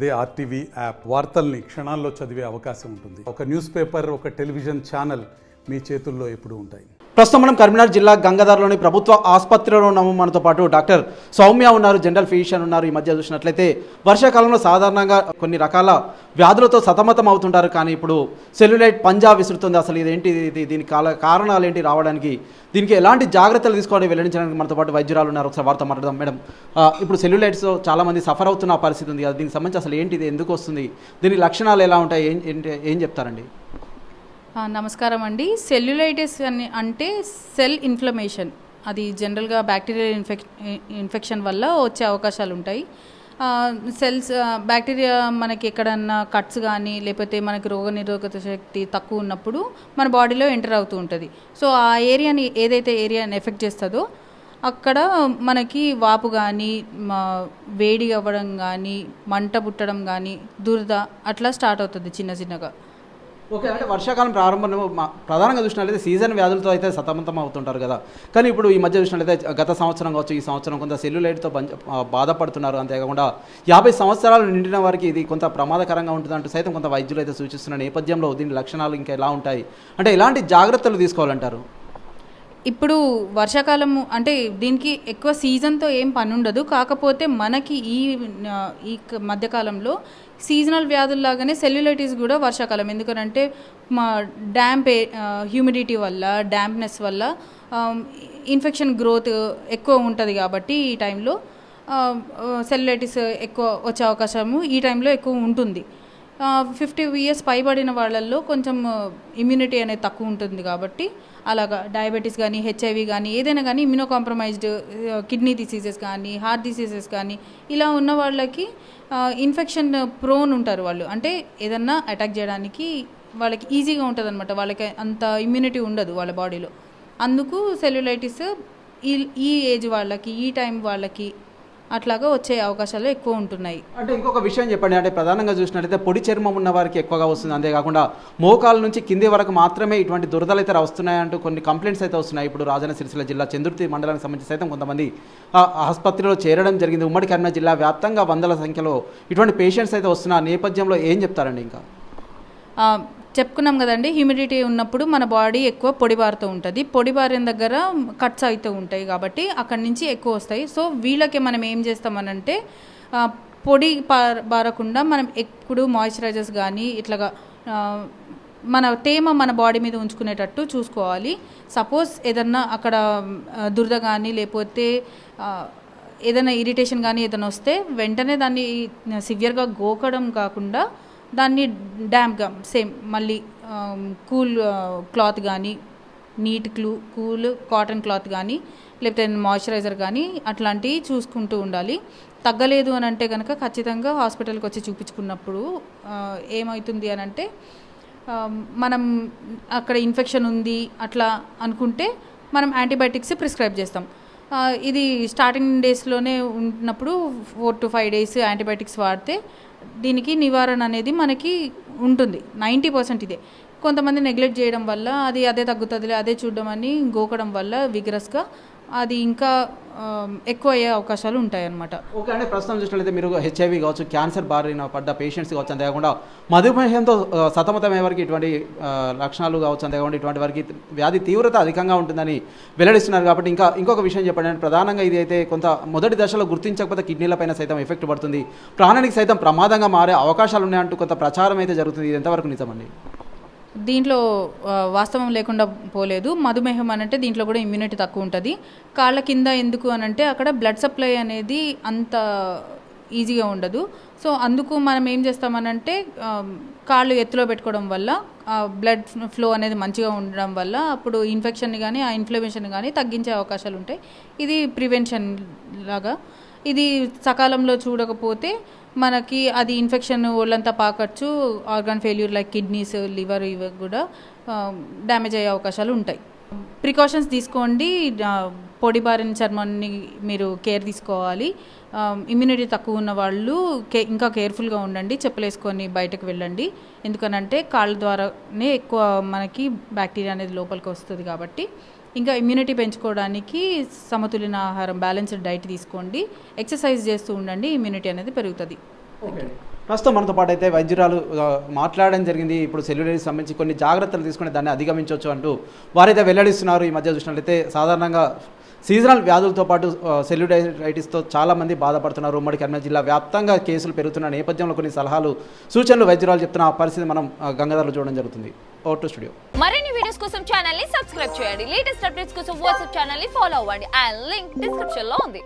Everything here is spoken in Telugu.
అదే ఆర్టీవీ యాప్ వార్తల్ని క్షణాల్లో చదివే అవకాశం ఉంటుంది. ఒక న్యూస్ పేపర్, ఒక టెలివిజన్ ఛానల్ మీ చేతుల్లో ఎప్పుడూ ఉంటాయి. ప్రస్తుతం మనం కరీంనగర్ జిల్లా గంగాధర్లోని ప్రభుత్వ ఆసుపత్రిలో ఉన్నాము. మనతో పాటు డాక్టర్ సౌమ్య ఉన్నారు, జనరల్ ఫిజిషియన్ ఉన్నారు. ఈ మధ్య చూసినట్లయితే వర్షాకాలంలో సాధారణంగా కొన్ని రకాల వ్యాధులతో సతమతం అవుతుంటారు, కానీ ఇప్పుడు సెల్యులైట్ పంజా విసురుతుంది. అసలు ఇదేంటి, దీని కారణాలు ఏంటి రావడానికి, దీనికి ఎలాంటి జాగ్రత్తలు తీసుకోవాలి వెల్లడించడానికి మనతో పాటు వైద్యురాలు ఉన్నారు. ఒకసారి వారితో మాట్లాడదాం. మేడం, ఇప్పుడు సెల్యులైట్స్ చాలామంది సఫర్ అవుతున్న పరిస్థితి ఉంది కదా, దీనికి సంబంధించి అసలు ఏంటి, ఇది ఎందుకు వస్తుంది, దీని లక్షణాలు ఎలా ఉంటాయి, ఏం చెప్తారండి? నమస్కారం అండి. సెల్యులైటిస్ అంటే సెల్ ఇన్ఫ్లమేషన్. అది జనరల్గా బ్యాక్టీరియల్ ఇన్ఫెక్షన్ వల్ల వచ్చే అవకాశాలు ఉంటాయి. సెల్స్ బ్యాక్టీరియా మనకి ఎక్కడన్నా కట్స్ కానీ లేకపోతే మనకి రోగనిరోధక శక్తి తక్కువ ఉన్నప్పుడు మన బాడీలో ఎంటర్ అవుతూ ఉంటుంది. సో ఆ ఏరియాని ఏదైతే ఏరియాని ఎఫెక్ట్ చేస్తుందో అక్కడ మనకి వాపు కానీ వేడి అవ్వడం కానీ మంట పుట్టడం కానీ దురద అట్లా స్టార్ట్ అవుతుంది చిన్నగా. ఓకే, అంటే వర్షాకాలం ప్రారంభంలో ప్రధానంగా చూసినట్లయితే సీజన్ వ్యాధులతో అయితే సతమతం అవుతుంటారు కదా, కానీ ఇప్పుడు ఈ మధ్య చూసినట్లయితే గత సంవత్సరం కావచ్చు, ఈ సంవత్సరం కొంత సెల్యులైట్తో బాధపడుతున్నారు. అంతేకాకుండా 50 సంవత్సరాలు నిండిన వారికి ఇది కొంత ప్రమాదకరంగా ఉంటుందంటూ సైతం కొంత వైద్యులు అయితే సూచిస్తున్న నేపథ్యంలో దీని లక్షణాలు ఇంకా ఎలా ఉంటాయి, అంటే ఎలాంటి జాగ్రత్తలు తీసుకోవాలంటారు? ఇప్పుడు వర్షాకాలము అంటే దీనికి ఎక్కువ సీజన్తో ఏం పని ఉండదు. కాకపోతే మనకి ఈ మధ్యకాలంలో సీజనల్ వ్యాధుల్లాగానే సెల్యులైటిస్ కూడా వర్షాకాలం. ఎందుకంటే మా హ్యూమిడిటీ వల్ల, డ్యాంప్నెస్ వల్ల ఇన్ఫెక్షన్ గ్రోత్ ఎక్కువ ఉంటుంది. కాబట్టి ఈ టైంలో సెల్యులైటిస్ ఎక్కువ వచ్చే అవకాశము ఈ టైంలో ఎక్కువ ఉంటుంది. 50 years పైబడిన వాళ్ళల్లో కొంచెం ఇమ్యూనిటీ అనేది తక్కువ ఉంటుంది. కాబట్టి అలాగా డయాబెటీస్ కానీ, హెచ్ఐవి కానీ, ఏదైనా కానీ ఇమ్యూనో కాంప్రమైజ్డ్ కిడ్నీ డిసీజెస్ కానీ, హార్ట్ డిసీజెస్ కానీ ఇలా ఉన్న వాళ్ళకి ఇన్ఫెక్షన్ ప్రోన్ ఉంటారు వాళ్ళు. అంటే ఏదన్నా అటాక్ చేయడానికి వాళ్ళకి ఈజీగా ఉంటుంది అనమాట. వాళ్ళకి అంత ఇమ్యూనిటీ ఉండదు వాళ్ళ బాడీలో. అందుకు సెల్యులైటిస్ ఈ ఏజ్ వాళ్ళకి, ఈ టైం వాళ్ళకి అట్లాగా వచ్చే అవకాశాలు ఎక్కువ ఉంటున్నాయి. అంటే ఇంకొక విషయం చెప్పండి, అంటే ప్రధానంగా చూసినట్లయితే పొడి చర్మం ఉన్న వారికి ఎక్కువగా వస్తుంది. అంతేకాకుండా మోకాల నుంచి కింది వరకు మాత్రమే ఇటువంటి దురదలు అయితే వస్తున్నాయంటూ కొన్ని కంప్లైంట్స్ అయితే వస్తున్నాయి. ఇప్పుడు రాజన్న సిరిసిల్ల జిల్లా చందుర్తి మండలానికి సంబంధించి సైతం కొంతమంది ఆసుపత్రిలో చేరడం జరిగింది. ఉమ్మడి కరీంనగర్ జిల్లా వ్యాప్తంగా వందల సంఖ్యలో ఇటువంటి పేషెంట్స్ అయితే వస్తున్న నేపథ్యంలో ఏం చెప్తారండి? ఇంకా చెప్పుకున్నాం కదండి, హ్యూమిడిటీ ఉన్నప్పుడు మన బాడీ ఎక్కువ పొడిబారుతూ ఉంటుంది. పొడిబారిన దగ్గర కట్స్ అవుతూ ఉంటాయి కాబట్టి అక్కడి నుంచి ఎక్కువ వస్తాయి. సో వీళ్ళకి మనం ఏం చేస్తామనంటే పొడి బారకుండా మనం ఎప్పుడు మాయిశ్చరైజర్స్ కానీ ఇట్లాగా మన తేమ మన బాడీ మీద ఉంచుకునేటట్టు చూసుకోవాలి. సపోజ్ ఏదన్నా అక్కడ దురద కానీ లేకపోతే ఏదైనా ఇరిటేషన్ కానీ ఏదైనా వస్తే వెంటనే దాన్ని సివియర్గా గోకడం కాకుండా దాన్ని డ్యాంప్గా సేమ్ మళ్ళీ కూల్ క్లాత్ కానీ, నీట్ కూల్ కాటన్ క్లాత్ కానీ లేకపోతే మాయిశ్చరైజర్ కానీ అట్లాంటివి చూసుకుంటూ ఉండాలి. తగ్గలేదు అని అంటే కనుక ఖచ్చితంగా హాస్పిటల్కి వచ్చి చూపించుకున్నప్పుడు ఏమవుతుంది అని అంటే మనం అక్కడ ఇన్ఫెక్షన్ ఉంది అట్లా అనుకుంటే మనం యాంటీబయాటిక్స్ ప్రిస్క్రైబ్ చేస్తాం. ఇది స్టార్టింగ్ డేస్లోనే ఉన్నప్పుడు 4 to 5 days యాంటీబయాటిక్స్ వాడితే దీనికి నివారణ అనేది మనకి ఉంటుంది. 90% ఇదే. కొంతమంది నెగ్లెక్ట్ చేయడం వల్ల అదే తగ్గుతుంది, అదే చూడడం అని గోకడం వల్ల విగ్రస్గా అది ఇంకా ఎక్కువ అయ్యే అవకాశాలు ఉంటాయన్నమాట. ఓకే, అంటే ప్రస్తుతం చూసినట్లయితే మీరు హెచ్ఐవి కావచ్చు, క్యాన్సర్ బారిన పడ్డ పేషెంట్స్ కావచ్చు, అంతేకాకుండా మధుమేహంతో సతమతమయ్యే వారికి ఇటువంటి లక్షణాలు కావచ్చు, అంతేకాకుండా ఇటువంటి వారికి వ్యాధి తీవ్రత అధికంగా ఉంటుందని వెల్లడిస్తున్నారు. కాబట్టి ఇంకొక విషయం చెప్పండి, అంటే ప్రధానంగా ఇది అయితే కొంత మొదటి దశలో గుర్తించకపోతే కిడ్నీలపైన సైతం ఎఫెక్ట్ పడుతుంది, ప్రాణానికి సైతం ప్రమాదంగా మారే అవకాశాలు ఉన్నాయంటూ కొంత ప్రచారం అయితే జరుగుతుంది. ఇది ఎంతవరకు నిజమండి? దీంట్లో వాస్తవం లేకుండా పోలేదు. మధుమేహం అనంటే దీంట్లో కూడా ఇమ్యూనిటీ తక్కువ ఉంటుంది. కాళ్ళ కింద ఎందుకు అనంటే అక్కడ బ్లడ్ సప్లై అనేది అంత ఈజీగా ఉండదు. సో అందుకు మనం ఏం చేస్తామనంటే కాళ్ళు ఎత్తులో పెట్టుకోవడం వల్ల బ్లడ్ ఫ్లో అనేది మంచిగా ఉండడం వల్ల అప్పుడు ఇన్ఫెక్షన్ కానీ ఆ ఇన్ఫ్లమేషన్ కానీ తగ్గించే అవకాశాలు ఉంటాయి. ఇది ప్రివెన్షన్ లాగా. ఇది సకాలంలో చూడకపోతే మనకి అది ఇన్ఫెక్షన్ ఒళ్ళంతా పాకచ్చు, organ failure like kidneys, liver ఇవి కూడా డ్యామేజ్ అయ్యే అవకాశాలు ఉంటాయి. ప్రికాషన్స్ తీసుకోండి. పొడిబారిన చర్మాన్ని మీరు కేర్ తీసుకోవాలి. ఇమ్యూనిటీ తక్కువ ఉన్న వాళ్ళు ఇంకా కేర్ఫుల్గా ఉండండి. చెప్పులేసుకొని బయటకు వెళ్ళండి. ఎందుకనంటే కాళ్ళ ద్వారానే ఎక్కువ మనకి బ్యాక్టీరియా అనేది లోపలికి వస్తుంది. కాబట్టి ఇంకా ఇమ్యూనిటీ పెంచుకోవడానికి సమతుల్య ఆహారం, బ్యాలెన్స్డ్ డైట్ తీసుకోండి. ఎక్సర్సైజ్ చేస్తూ ఉండండి, ఇమ్యూనిటీ అనేది పెరుగుతుంది. ఓకే, ప్రస్తుతం మనతో పాటు అయితే వైద్యురాలు మాట్లాడడం జరిగింది. ఇప్పుడు సెల్యులైటిస్ సంబంధించి కొన్ని జాగ్రత్తలు తీసుకుని దాన్ని అధిగమించవచ్చు అంటూ వారైతే వెల్లడిస్తున్నారు. ఈ మధ్య చూసినట్లయితే సాధారణంగా సీజనల్ వ్యాధులతో పాటు సెల్యులైటిస్తో చాలామంది బాధపడుతున్నారు. ఉమ్మడి కర్నూలు జిల్లా వ్యాప్తంగా కేసులు పెరుగుతున్న నేపథ్యంలో కొన్ని సలహాలు సూచనలు వైద్యురాలు చెప్తున్న ఆ పరిస్థితి మనం గంగాధర్లో చూడడం జరుగుతుంది. Over to studio. మరిన్ని వీడియోస్ కోసం ఛానల్ ని సబ్స్క్రైబ్ చేయండి. లేటెస్ట్ అప్డేట్స్ కోసం వాట్సాప్ ఛానల్ ని ఫాలో అవ్వండి. ఆ లింక్ డిస్క్రిప్షన్ లో ఉంది.